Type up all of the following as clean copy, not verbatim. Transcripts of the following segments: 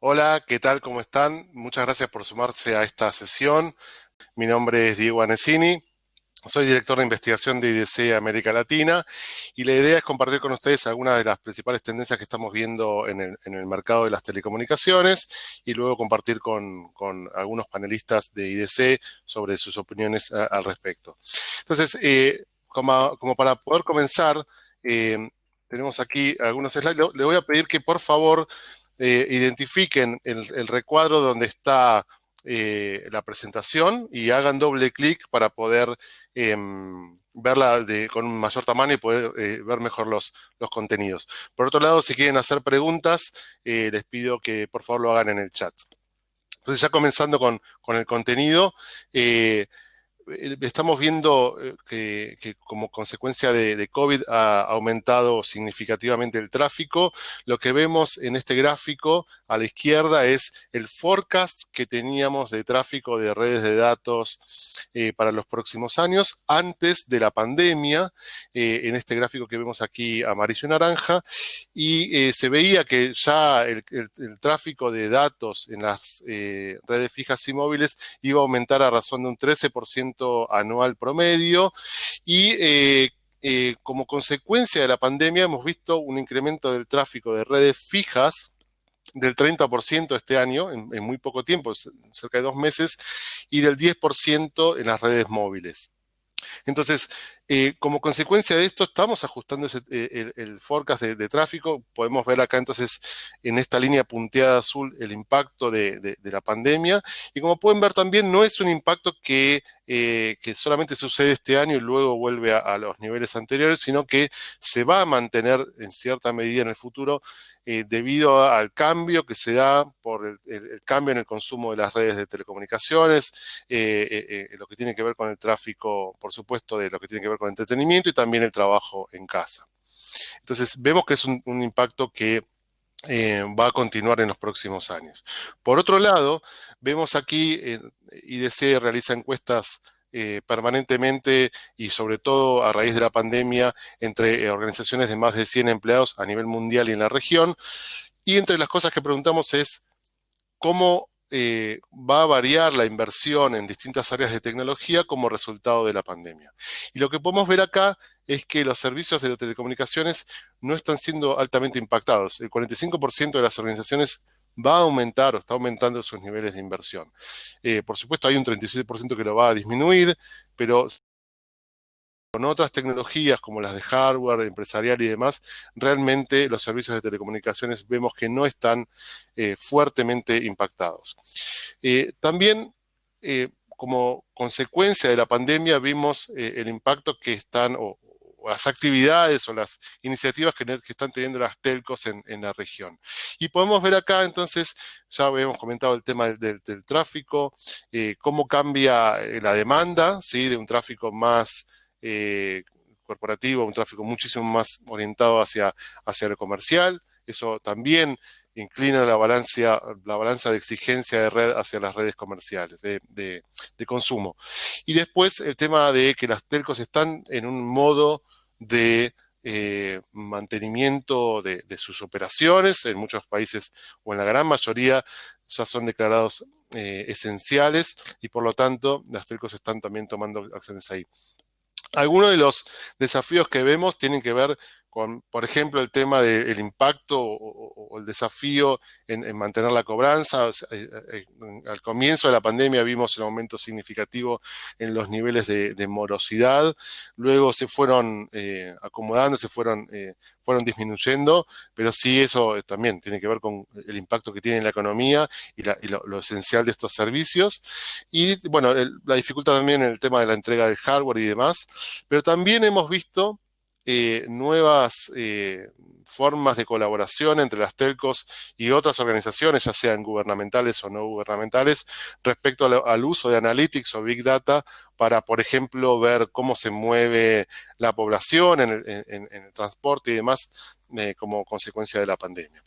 Hola, ¿qué tal? ¿Cómo están? Muchas gracias por sumarse a esta sesión. Mi nombre es Diego Anesini, soy director de investigación de IDC América Latina y la idea es compartir con ustedes algunas de las principales tendencias que estamos viendo en el mercado de las telecomunicaciones y luego compartir con algunos panelistas de IDC sobre sus opiniones al respecto. Entonces, como para poder comenzar, eh, tenemos aquí algunos slides. Le voy a pedir que por favor identifiquen el recuadro donde está la presentación y hagan doble clic para poder verla con un mayor tamaño y poder ver mejor los contenidos. Por otro lado, si quieren hacer preguntas, les pido que por favor lo hagan en el chat. Entonces, ya comenzando con el contenido, estamos viendo que como consecuencia de COVID ha aumentado significativamente el tráfico. Lo que vemos en este gráfico a la izquierda es el forecast que teníamos de tráfico de redes de datos para los próximos años antes de la pandemia, en este gráfico que vemos aquí amarillo y naranja, y se veía que ya el tráfico de datos en las redes fijas y móviles iba a aumentar a razón de un 13% anual promedio y como consecuencia de la pandemia hemos visto un incremento del tráfico de redes fijas del 30% este año, en muy poco tiempo, cerca de 2 meses, y del 10% en las redes móviles. Entonces, como consecuencia de esto, estamos ajustando el forecast de tráfico. Podemos ver acá entonces en esta línea punteada azul el impacto de la pandemia. Y como pueden ver también, no es un impacto que solamente sucede este año y luego vuelve a los niveles anteriores, sino que se va a mantener en cierta medida en el futuro debido al cambio que se da por el cambio en el consumo de las redes de telecomunicaciones, lo que tiene que ver con el tráfico, por supuesto, de lo que tiene que ver con entretenimiento y también el trabajo en casa. Entonces, vemos que es un impacto que va a continuar en los próximos años. Por otro lado, vemos aquí, IDC realiza encuestas permanentemente y sobre todo a raíz de la pandemia entre organizaciones de más de 100 empleados a nivel mundial y en la región. Y entre las cosas que preguntamos es cómo va a variar la inversión en distintas áreas de tecnología como resultado de la pandemia. Y lo que podemos ver acá es que los servicios de las telecomunicaciones no están siendo altamente impactados. El 45% de las organizaciones va a aumentar o está aumentando sus niveles de inversión. Por supuesto, hay un 37% que lo va a disminuir, pero con otras tecnologías como las de hardware, empresarial y demás, realmente los servicios de telecomunicaciones vemos que no están fuertemente impactados. También, como consecuencia de la pandemia, vimos el impacto que están, o las actividades o las iniciativas que están teniendo las telcos en la región. Y podemos ver acá, entonces, ya habíamos comentado el tema del tráfico, cómo cambia la demanda, ¿sí? De un tráfico más corporativo, un tráfico muchísimo más orientado hacia lo comercial. Eso también inclina la balanza de exigencia de red hacia las redes comerciales, de consumo. Y después el tema de que las telcos están en un modo de mantenimiento de sus operaciones. En muchos países o en la gran mayoría ya son declarados esenciales y por lo tanto las telcos están también tomando acciones ahí. Algunos de los desafíos que vemos tienen que ver con, por ejemplo, el tema del impacto o el desafío en mantener la cobranza. O sea, al comienzo de la pandemia vimos un aumento significativo en los niveles de morosidad, luego se fueron acomodando, fueron disminuyendo, pero sí eso también tiene que ver con el impacto que tiene en la economía y lo esencial de estos servicios. Y bueno, la dificultad también en el tema de la entrega del hardware y demás, pero también hemos visto nuevas formas de colaboración entre las telcos y otras organizaciones, ya sean gubernamentales o no gubernamentales, respecto al uso de analytics o big data para, por ejemplo, ver cómo se mueve la población en el transporte y demás como consecuencia de la pandemia.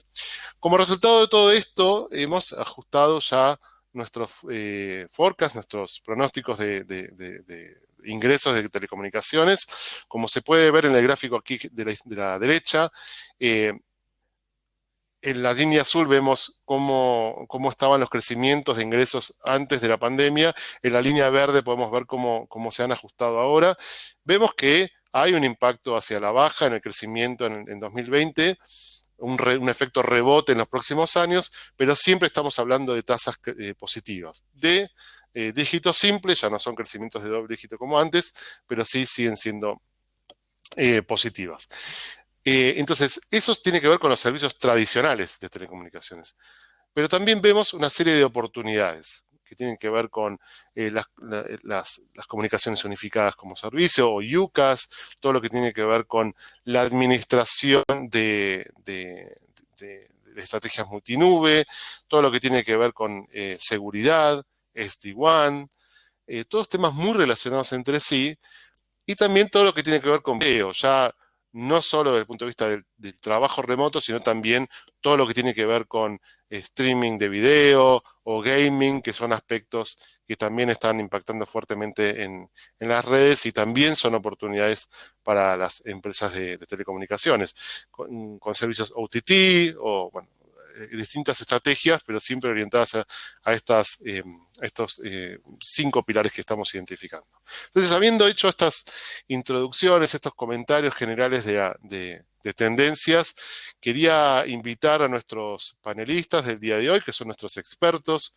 Como resultado de todo esto, hemos ajustado ya nuestros forecasts, nuestros pronósticos de ingresos de telecomunicaciones. Como se puede ver en el gráfico aquí de la derecha, eh, en la línea azul vemos cómo estaban los crecimientos de ingresos antes de la pandemia. En la línea verde podemos ver cómo se han ajustado ahora. Vemos que hay un impacto hacia la baja en el crecimiento en 2020, un efecto rebote en los próximos años, pero siempre estamos hablando de tasas positivas. De dígitos simples, ya no son crecimientos de doble dígito como antes, pero sí siguen siendo positivas. Entonces, eso tiene que ver con los servicios tradicionales de telecomunicaciones. Pero también vemos una serie de oportunidades que tienen que ver con las comunicaciones unificadas como servicio, o UCAS, todo lo que tiene que ver con la administración de estrategias multinube, todo lo que tiene que ver con seguridad, SD-WAN, todos temas muy relacionados entre sí, y también todo lo que tiene que ver con video, ya no solo desde el punto de vista del trabajo remoto, sino también todo lo que tiene que ver con streaming de video o gaming, que son aspectos que también están impactando fuertemente en las redes y también son oportunidades para las empresas de telecomunicaciones, con servicios OTT o, bueno, distintas estrategias, pero siempre orientadas a estos 5 pilares que estamos identificando. Entonces, habiendo hecho estas introducciones, estos comentarios generales de tendencias, quería invitar a nuestros panelistas del día de hoy, que son nuestros expertos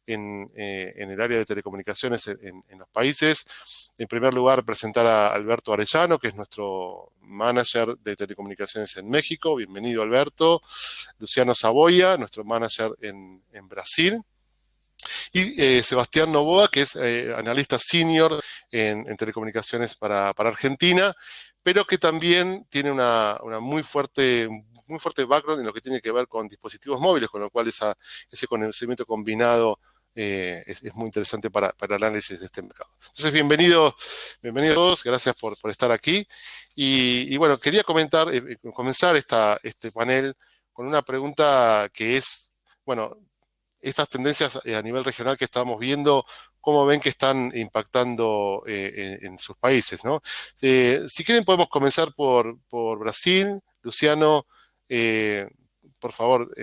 en el área de telecomunicaciones en los países. En primer lugar, presentar a Alberto Arellano, que es nuestro manager de telecomunicaciones en México. Bienvenido, Alberto. Luciano Saboya, nuestro manager en Brasil. Y Sebastián Novoa, que es analista senior en telecomunicaciones para Argentina, pero que también tiene una muy fuerte background en lo que tiene que ver con dispositivos móviles, con lo cual ese conocimiento combinado es muy interesante para el análisis de este mercado. Entonces, bienvenidos todos, gracias por estar aquí. Y bueno, quería comenzar este panel con una pregunta que es, bueno, estas tendencias a nivel regional que estamos viendo, cómo ven que están impactando en sus países, ¿no? Si quieren podemos comenzar por Brasil. Luciano, por favor,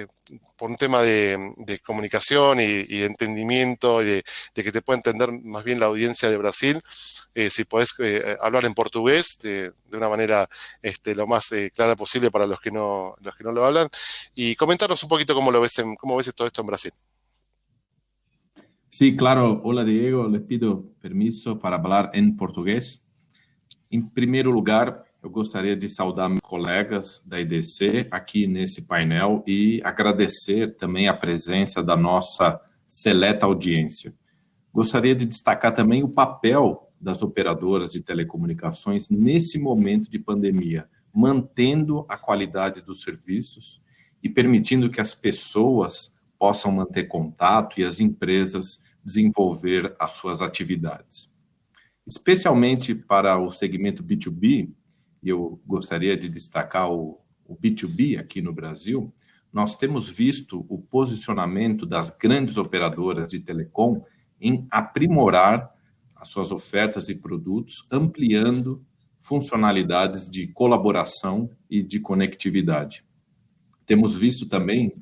por un tema de comunicación y de entendimiento y de que te pueda entender más bien la audiencia de Brasil, si podés hablar en portugués de una manera lo más clara posible para los que no lo hablan, y comentarnos un poquito cómo ves todo esto en Brasil. Sí, claro. Hola, Diego. Le pido permiso para hablar em português. Em primeiro lugar, eu gostaria de saudar meus colegas da IDC aqui nesse painel e agradecer também a presença da nossa seleta audiência. Gostaria de destacar também o papel das operadoras de telecomunicações nesse momento de pandemia, mantendo a qualidade dos serviços e permitindo que as pessoas possam manter contato e as empresas desenvolver as suas atividades. Especialmente para o segmento B2B, e eu gostaria de destacar o B2B aqui no Brasil, nós temos visto o posicionamento das grandes operadoras de telecom em aprimorar as suas ofertas e produtos, ampliando funcionalidades de colaboração e de conectividade. Temos visto também,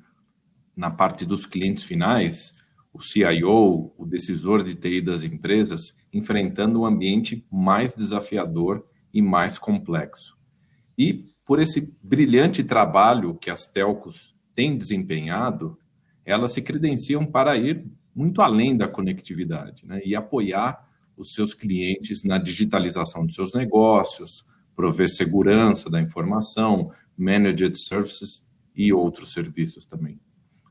na parte dos clientes finais, o CIO, o decisor de TI das empresas, enfrentando um ambiente mais desafiador e mais complexo. E por esse brilhante trabalho que as telcos têm desempenhado, elas se credenciam para ir muito além da conectividade, né, e apoiar os seus clientes na digitalização de seus negócios, prover segurança da informação, managed services e outros serviços também.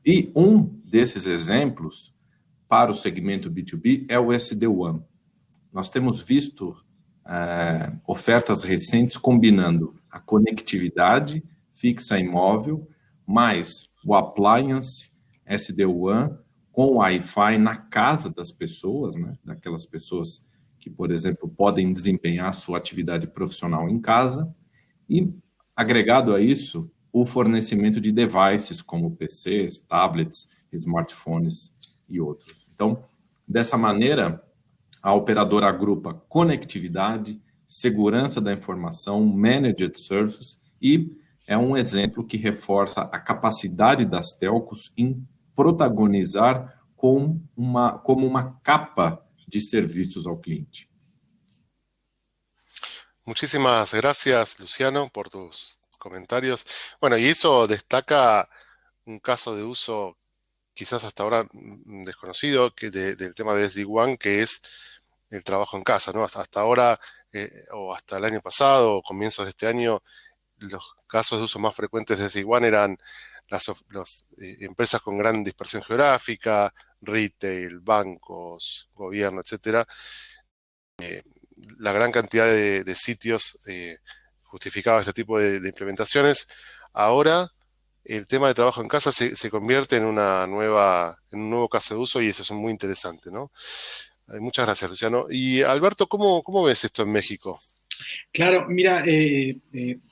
E um desses exemplos para o segmento B2B é o SD-WAN. Nós temos visto ofertas recentes combinando a conectividade fixa e móvel, mais o appliance SD-WAN com Wi-Fi na casa das pessoas, né? Daquelas pessoas que, por exemplo, podem desempenhar sua atividade profissional em casa, e agregado a isso, o fornecimento de devices como PCs, tablets, smartphones e outros. Então, dessa maneira, a operadora agrupa conectividade, segurança da informação, managed services, e é um exemplo que reforça a capacidade das telcos em protagonizar como uma capa de serviços ao cliente. Muchísimas gracias, Luciano, por tus comentarios. Bueno, y eso destaca un caso de uso quizás hasta ahora desconocido del tema de SD-WAN, que es el trabajo en casa, ¿no? Hasta ahora, o hasta el año pasado, o comienzos de este año, los casos de uso más frecuentes de SD-WAN eran las empresas con gran dispersión geográfica, retail, bancos, gobierno, etcétera. La gran cantidad de sitios justificaba este tipo de implementaciones. Ahora el tema de trabajo en casa se convierte en en un nuevo caso de uso y eso es muy interesante, ¿no? Muchas gracias, Luciano. Y Alberto, ¿cómo ves esto en México? Claro, mira,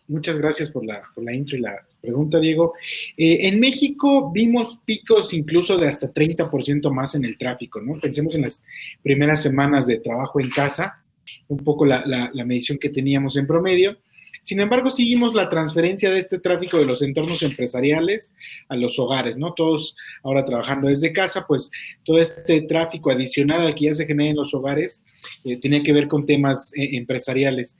muchas gracias por la intro y la pregunta, Diego. En México vimos picos incluso de hasta 30% más en el tráfico, ¿no? Pensemos en las primeras semanas de trabajo en casa, un poco la medición que teníamos en promedio. Sin embargo, seguimos la transferencia de este tráfico de los entornos empresariales a los hogares, ¿no? Todos ahora trabajando desde casa, pues todo este tráfico adicional al que ya se genera en los hogares tenía que ver con temas empresariales.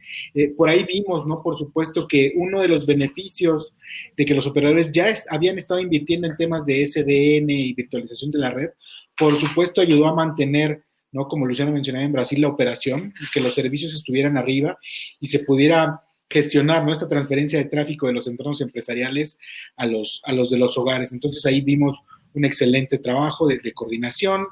Por ahí vimos, ¿no? Por supuesto que uno de los beneficios de que los operadores ya habían estado invirtiendo en temas de SDN y virtualización de la red, por supuesto ayudó a mantener, ¿no? Como Luciano mencionaba en Brasil, la operación y que los servicios estuvieran arriba y se pudiera gestionar, ¿no? Esta transferencia de tráfico de los entornos empresariales a los de los hogares. Entonces ahí vimos un excelente trabajo de coordinación,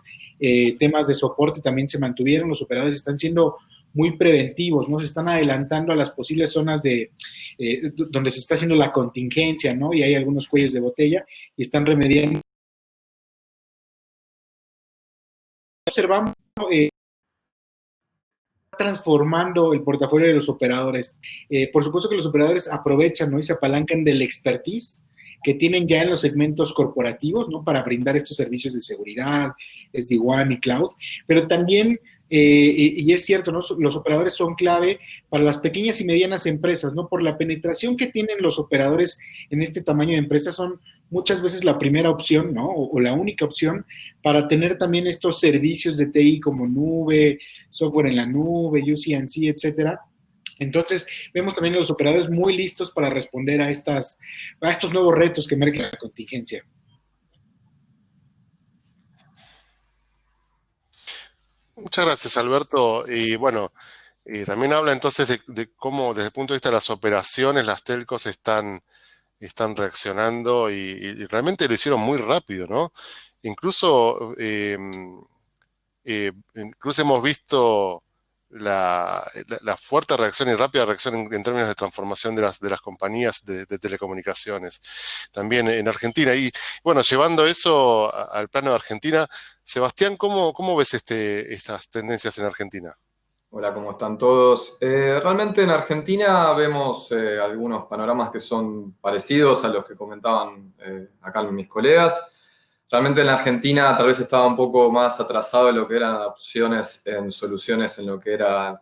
temas de soporte también se mantuvieron, los operadores están siendo muy preventivos, ¿no? Se están adelantando a las posibles zonas donde se está haciendo la contingencia, ¿no? Y hay algunos cuellos de botella y están remediando. Observamos transformando el portafolio de los operadores. Por supuesto que los operadores aprovechan, ¿no? Y se apalancan del expertise que tienen ya en los segmentos corporativos, ¿no? Para brindar estos servicios de seguridad, SD-WAN y cloud, pero también, y es cierto, ¿no? Los operadores son clave para las pequeñas y medianas empresas, ¿no? Por la penetración que tienen los operadores en este tamaño de empresas, son muchas veces la primera opción, ¿no? O la única opción para tener también estos servicios de TI como nube, software en la nube, UC&C, etcétera. Entonces, vemos también a los operadores muy listos para responder a estos nuevos retos que marca la contingencia. Muchas gracias, Alberto. Y bueno, también habla entonces de cómo, desde el punto de vista de las operaciones, las telcos están reaccionando y realmente lo hicieron muy rápido, ¿no? Incluso, incluso hemos visto la fuerte reacción y rápida reacción en términos de transformación de las compañías de telecomunicaciones, también en Argentina. Y bueno, llevando eso al plano de Argentina, Sebastián, ¿cómo ves estas tendencias en Argentina? Hola, ¿cómo están todos? Realmente en Argentina vemos algunos panoramas que son parecidos a los que comentaban acá mis colegas. Realmente en la Argentina tal vez estaba un poco más atrasado en lo que eran adopciones en soluciones en lo que era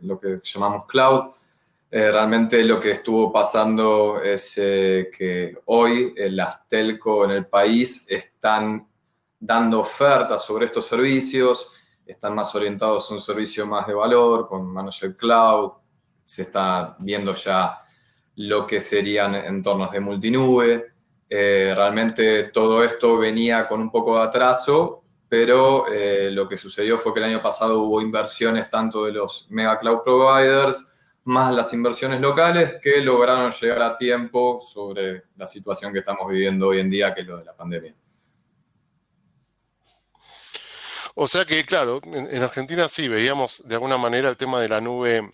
lo que llamamos cloud. Realmente lo que estuvo pasando es que hoy las telco en el país están dando ofertas sobre estos servicios, están más orientados a un servicio más de valor, con Managed Cloud, se está viendo ya lo que serían entornos de multinube. Realmente todo esto venía con un poco de atraso, pero lo que sucedió fue que el año pasado hubo inversiones tanto de los mega cloud providers, más las inversiones locales, que lograron llegar a tiempo sobre la situación que estamos viviendo hoy en día, que es lo de la pandemia. O sea que, claro, en Argentina sí, veíamos de alguna manera el tema de la nube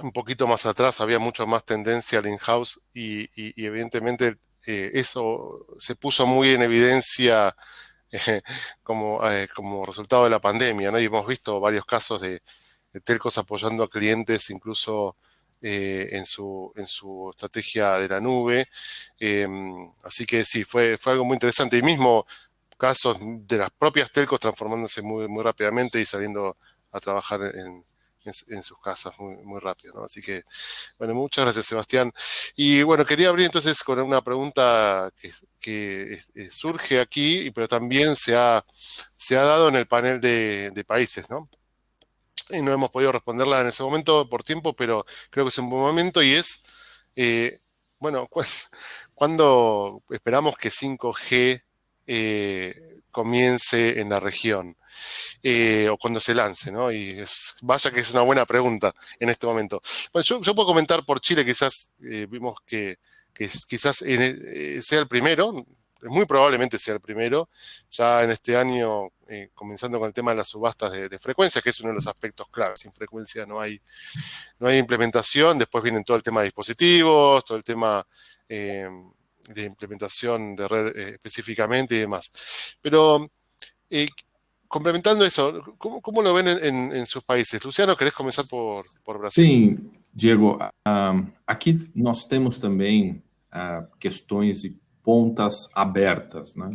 un poquito más atrás, había mucho más tendencia al in-house y evidentemente eso se puso muy en evidencia como resultado de la pandemia, ¿no? Y hemos visto varios casos de telcos apoyando a clientes incluso en su estrategia de la nube. Así que sí, fue algo muy interesante. Y mismo casos de las propias telcos transformándose muy, muy rápidamente y saliendo a trabajar en sus casas muy, muy rápido, ¿no? Así que, bueno, muchas gracias, Sebastián. Y bueno, quería abrir entonces con una pregunta que surge aquí, pero también se ha dado en el panel de países, ¿no? Y no hemos podido responderla en ese momento por tiempo, pero creo que es un buen momento y es, bueno, ¿cuándo esperamos que 5G comience en la región? O cuando se lance, ¿no? Y vaya que es una buena pregunta en este momento. Bueno, yo puedo comentar por Chile, quizás vimos que quizás sea el primero, muy probablemente sea el primero, ya en este año, comenzando con el tema de las subastas de frecuencias, que es uno de los aspectos claves. Sin frecuencia no hay implementación, después viene todo el tema de dispositivos, todo el tema de implementación de red específicamente y demás. Pero eh, complementando eso, ¿cómo lo ven en sus países? Luciano, ¿querés comenzar por Brasil? Sim, Diego, aqui nós temos também questões e pontas abertas, né?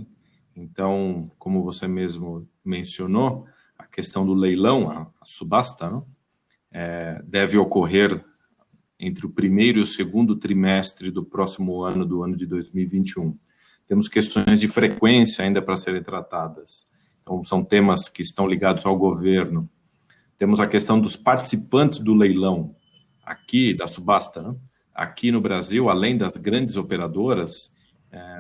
Então, como você mesmo mencionou, a questão do leilão, a subasta, né? Deve ocorrer entre o primeiro e o segundo trimestre do próximo ano, do ano de 2021. Temos questões de frequência ainda para serem tratadas. Então, são temas que estão ligados ao governo. Temos a questão dos participantes do leilão, aqui, da subasta, né? Aqui no Brasil, além das grandes operadoras,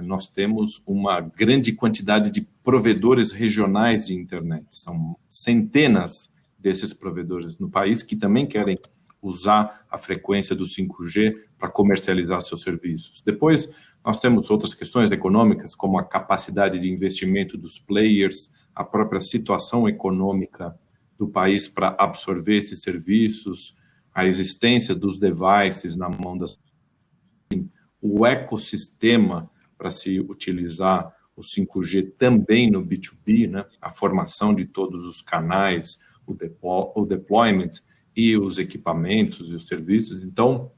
nós temos uma grande quantidade de provedores regionais de internet. São centenas desses provedores no país que também querem usar a frequência do 5G para comercializar seus serviços. Depois, nós temos outras questões econômicas, como a capacidade de investimento dos players, a própria situação econômica do país para absorver esses serviços, a existência dos devices na mão das... O ecossistema para se utilizar o 5G também no B2B, né? A formação de todos os canais, o deployment e os equipamentos e os serviços. Então,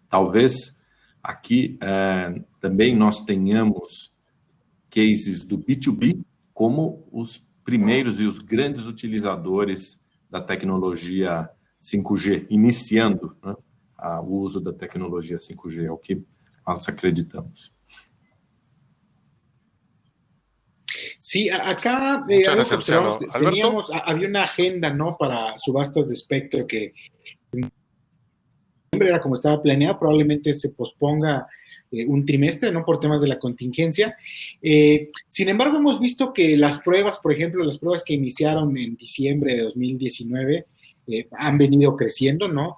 talvez aqui também nós tenhamos cases do B2B como os primeiros e os grandes utilizadores da tecnologia 5G, iniciando, né, o uso da tecnologia 5G, é o que nós acreditamos. Sí, acá Muchas algo que gracias, Luciano. observamos, Alberto. había una agenda, ¿no? Para subastas de espectro que era como estaba planeado, probablemente se posponga un trimestre, ¿no? Por temas de la contingencia. Sin embargo, hemos visto que las pruebas, por ejemplo, las pruebas que iniciaron en diciembre de 2019, han venido creciendo, ¿no?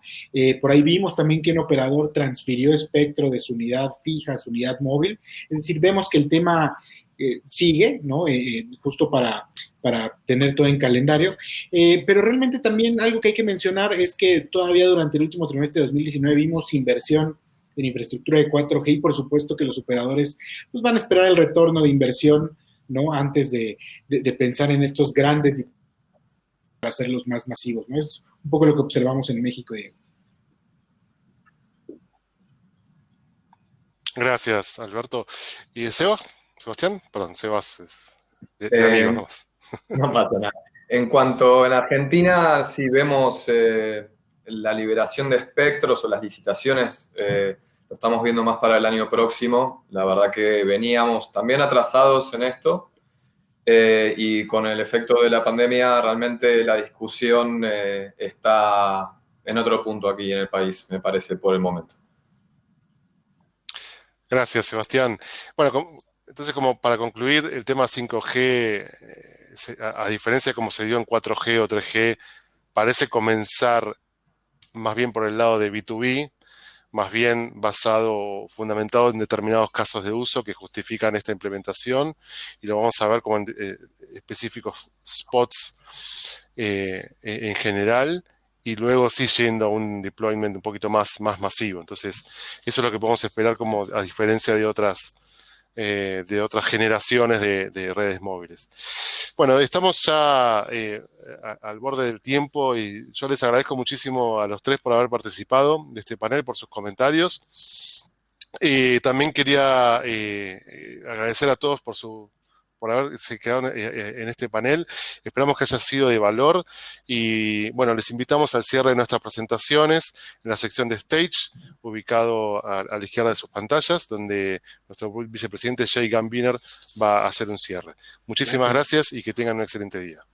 Por ahí vimos también que un operador transfirió espectro de su unidad fija a su unidad móvil. Es decir, vemos que el tema sigue, ¿no? Justo para tener todo en calendario. Pero realmente también algo que hay que mencionar es que todavía durante el último trimestre de 2019 vimos inversión en infraestructura de 4G y por supuesto que los operadores pues, van a esperar el retorno de inversión, ¿no? Antes de pensar en estos grandes para hacerlos más masivos, ¿no? Es un poco lo que observamos en México, Diego. Gracias, Alberto. ¿Y Sebas? ¿Sebastián? Perdón, Sebas, de amigos, ¿no? No pasa nada. En cuanto en Argentina, si vemos la liberación de espectros o las licitaciones, lo estamos viendo más para el año próximo. La verdad que veníamos también atrasados en esto y con el efecto de la pandemia realmente la discusión está en otro punto aquí en el país, me parece, por el momento. Gracias, Sebastián. Bueno, entonces como para concluir, el tema 5G, a diferencia de cómo se dio en 4G o 3G, parece comenzar más bien por el lado de B2B, más bien fundamentado en determinados casos de uso que justifican esta implementación, y lo vamos a ver como en específicos spots en general, y luego sí yendo a un deployment un poquito más masivo. Entonces, eso es lo que podemos esperar como a diferencia de otras generaciones de redes móviles. Bueno, estamos ya al borde del tiempo y yo les agradezco muchísimo a los tres por haber participado de este panel, por sus comentarios. También quería agradecer a todos por por haberse quedado en este panel. Esperamos que haya sido de valor y, bueno, les invitamos al cierre de nuestras presentaciones en la sección de Stage, ubicado a la izquierda de sus pantallas, donde nuestro vicepresidente Jay Gambiner va a hacer un cierre. Muchísimas gracias y que tengan un excelente día.